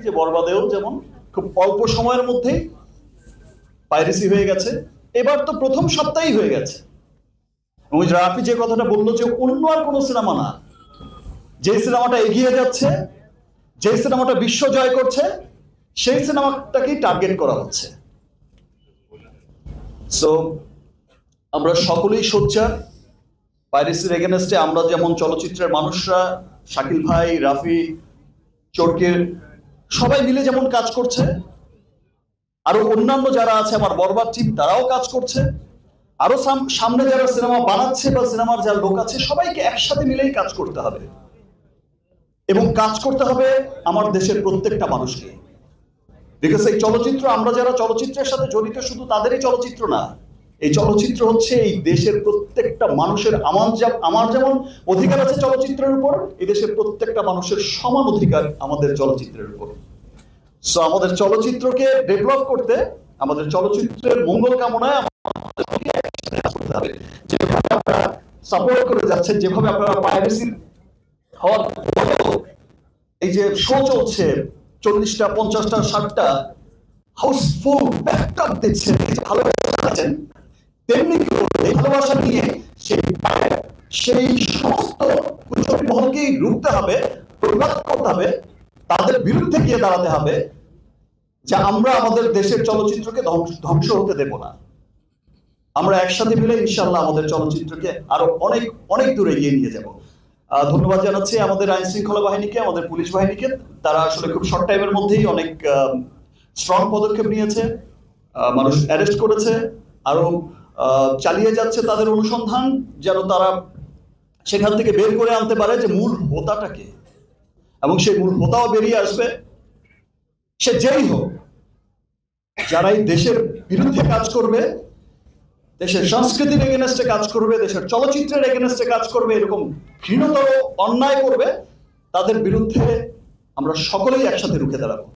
যে বরবাদেও যেমন খুব অল্প সময়ের মধ্যেই পাইরেসি হয়ে গেছে, এবার তো প্রথম সপ্তাহেই হয়ে গেছে। এবং রাফি যে কথাটা বললো যে অন্য আর কোনো সিনেমা না, যে সিনেমাটা এগিয়ে যাচ্ছে, যে সিনেমাটা বিশ্ব জয় করছে, সেই সিনেমাটাকেই টার্গেট করা হচ্ছে। সো আমরা সকলেই সোচ্চার পাইরেসির এগেনস্টে। আমরা যেমন চলচ্চিত্রের মানুষরা, শাকিল ভাই, রাফি, চরকের সবাই মিলে যেমন কাজ করছে, আরো অন্যান্য যারা আছে আমার বরবাদ টিম তারাও কাজ করছে, আরো সামনে যারা সিনেমা বানাচ্ছে বা সিনেমার যারা লোক আছে সবাইকে একসাথে মিলেই কাজ করতে হবে। এবং কাজ করতে হবে আমার দেশের প্রত্যেকটা মানুষকে। বিকজ এই চলচ্চিত্র, আমরা যারা চলচ্চিত্রের সাথে জড়িত শুধু তাদেরই চলচ্চিত্র না, এই চলচ্চিত্র হচ্ছে এই দেশের প্রত্যেকটা মানুষের। আমার যেমন অধিকার আছে চলচ্চিত্রের উপর, এই দেশের প্রত্যেকটা মানুষের সমান অধিকার আমাদের চলচ্চিত্রের উপর। সো আমাদের চলচ্চিত্রকে ডেভেলপ করতে, আমাদের চলচ্চিত্রের মঙ্গল কামনায় আমাদেরকে একসাথে কাজ করতে হবে। যেভাবে আপনারা সাপোর্ট করে যাচ্ছেন, যেভাবে আপনারা পাইরেসি হওয়ার পরেও এই যে শো চলছে 40টা 50টা 60টা হাউসফুল ব্যাকআপ দিচ্ছেন, ভালোবাসা, তেমনি এই ভালোবাসা নিয়ে সেই সমস্ত কুচক্রী মহলকেই রুখতে হবে, প্রতিবাদ করতে হবে, তাদের বিরুদ্ধে গিয়ে দাঁড়াতে হবে যে আমরা আমাদের দেশের চলচ্চিত্রকে ধ্বংস হতে দেব না। আমরা একসাথে মিলে ইনশাআল্লাহ আমাদের চলচ্চিত্রকে আরো অনেক অনেক দূরে এগিয়ে নিয়ে যাব। ধন্যবাদ জানাচ্ছি আমাদের আইন শৃঙ্খলা বাহিনীকে, আমাদের পুলিশ বাহিনীকে। তারা আসলে খুব শর্ট টাইমের মধ্যেই অনেক স্ট্রং পদক্ষেপ নিয়েছে, মানুষ অ্যারেস্ট করেছে, আরো চালিয়ে যাচ্ছে তাদের অনুসন্ধান, যেন তারা সেখান থেকে বের করে আনতে পারে যে মূল হোতাটাকে, এবং সেই মূল হোতাও বেরিয়ে আসবে। সে যেই হোক, যারা এই দেশের বিরুদ্ধে কাজ করবে, দেশের সংস্কৃতির এগেনস্টে কাজ করবে, দেশের চলচ্চিত্রের এগেনস্টে কাজ করবে, এরকম ঘৃণতর অন্যায় করবে, তাদের বিরুদ্ধে আমরা সকলেই একসাথে রুখে দাঁড়াবো।